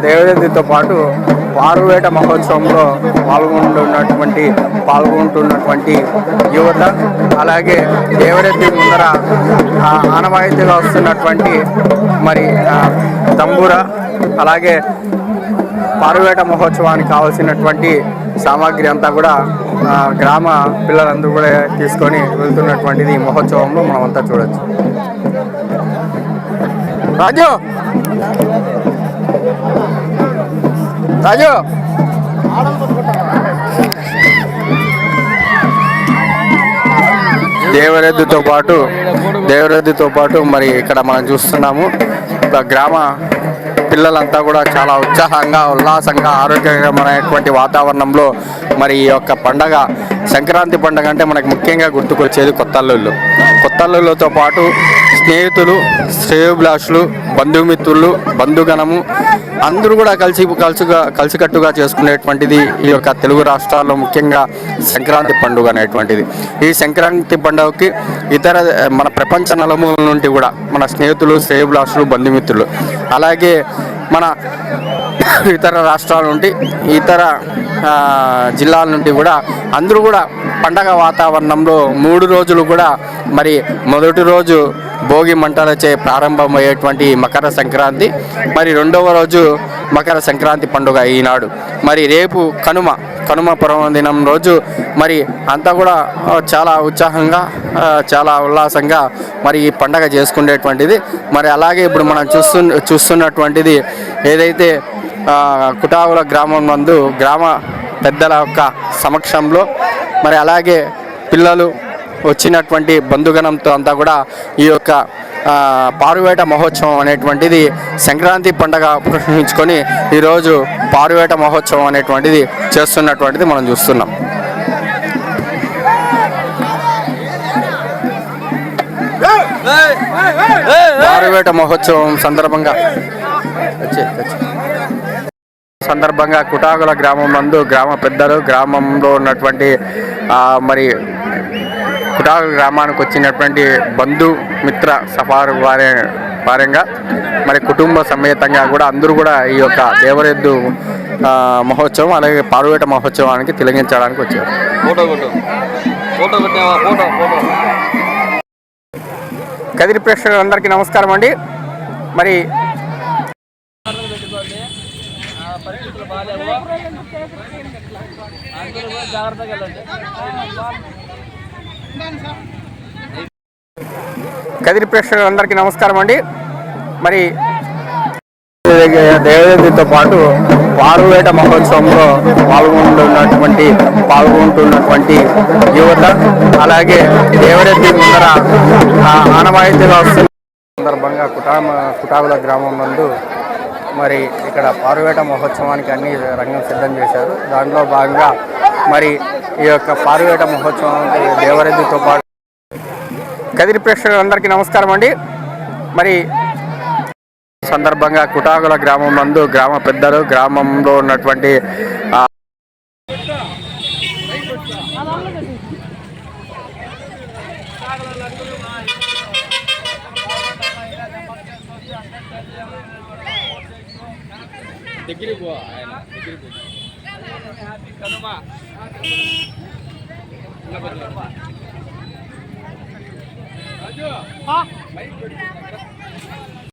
దేవరద్దితో పాటు పారువేట మహోత్సవంలో పాల్గొంటున్నటువంటి యువత, అలాగే దేవరద్ది ముందర ఆనవాయితీగా వస్తున్నటువంటి మరి తంబూర, అలాగే పారువేట మహోత్సవానికి కావాల్సినటువంటి సామాగ్రి అంతా కూడా గ్రామ పిల్లలందరూ కూడా తీసుకొని వెళ్తున్నటువంటిది ఈ మహోత్సవంలో మనం అంతా చూడొచ్చు. రాజు రాజు దేవరద్దితో పాటు మరి ఇక్కడ మనం చూస్తున్నాము గ్రామ పిల్లలంతా కూడా చాలా ఉత్సాహంగా, ఉల్లాసంగా, ఆరోగ్యకరమైనటువంటి వాతావరణంలో మరి ఈ యొక్క పండగ, సంక్రాంతి పండుగ అంటే మనకు ముఖ్యంగా గుర్తుకొచ్చేది కొత్తల్లులతో పాటు స్నేహితులు, శ్రేయోభిలాషులు, బంధుమిత్రులు, బంధుగణము అందరూ కూడా కలిసికట్టుగా చేసుకునేటువంటిది ఈ యొక్క తెలుగు రాష్ట్రాల్లో ముఖ్యంగా సంక్రాంతి పండుగ అనేటువంటిది. ఈ సంక్రాంతి పండుగకి మన ప్రపంచ నలుమూల నుండి కూడా మన స్నేహితులు, శ్రేయోభిలాషులు, బంధుమిత్రులు, అలాగే మన ఇతర రాష్ట్రాల నుండి, ఇతర జిల్లాల నుండి కూడా అందరూ కూడా పండగ వాతావరణంలో 3 రోజులు కూడా మరి మొదటి రోజు భోగి మంటలచే ప్రారంభమయ్యేటువంటి మకర సంక్రాంతి, మరి 2వ రోజు మకర సంక్రాంతి పండుగ ఈనాడు, మరి రేపు కనుమ పర్వదినం రోజు మరి అంతా కూడా చాలా ఉత్సాహంగా, చాలా ఉల్లాసంగా మరి ఈ పండగ చేసుకునేటువంటిది. మరి అలాగే ఇప్పుడు మనం చూస్తున్నటువంటిది ఏదైతే కుటావుల గ్రామం నందు గ్రామ పెద్దల యొక్క సమక్షంలో మరి అలాగే పిల్లలు వచ్చినటువంటి బంధుగణంతో అంతా కూడా ఈ యొక్క పారువేట మహోత్సవం అనేటువంటిది సంక్రాంతి పండుగ పురస్కరించుకొని ఈరోజు పారువేట మహోత్సవం అనేటువంటిది చేస్తున్నటువంటిది మనం చూస్తున్నాం. పారువేట మహోత్సవం సందర్భంగా కుటాగుల గ్రామం నందు గ్రామ పెద్దలు, గ్రామంలో ఉన్నటువంటి మరి కుటాగుల గ్రామానికి వచ్చినటువంటి బంధుమిత్ర సఫారు వారంగా మరి కుటుంబ సమేతంగా కూడా అందరూ కూడా ఈ యొక్క దేవరెద్దు మహోత్సవం, అలాగే పారువేట మహోత్సవానికి తిలగించడానికి వచ్చారు. కదిరి ప్రేక్షకులందరికీ నమస్కారం అండి. మరి కదిరి ప్రేక్షకులందరికీ నమస్కారం అండి. మరి దేవరద్దితో పాటు పారువేట మహోత్సవంలో పాల్గొంటున్నటువంటి యువత, అలాగే దేవరద్ది ముందర ఆనవాయితీగా వస్తున్న సందర్భంగా కుటావుల గ్రామం నందు మరి ఇక్కడ పారువేట మహోత్సవానికి అన్ని రంగం సిద్ధం చేశారు. దాంట్లో భాగంగా మరి ఈ యొక్క పారువేట మహోత్సవానికి దేవరద్దితో పాటు కదిరి ప్రేక్షకులందరికీ నమస్కారం అండి. మరి సందర్భంగా కుటాగుల గ్రామం నందు గ్రామ పెద్దలు, గ్రామంలో ఉన్నటువంటి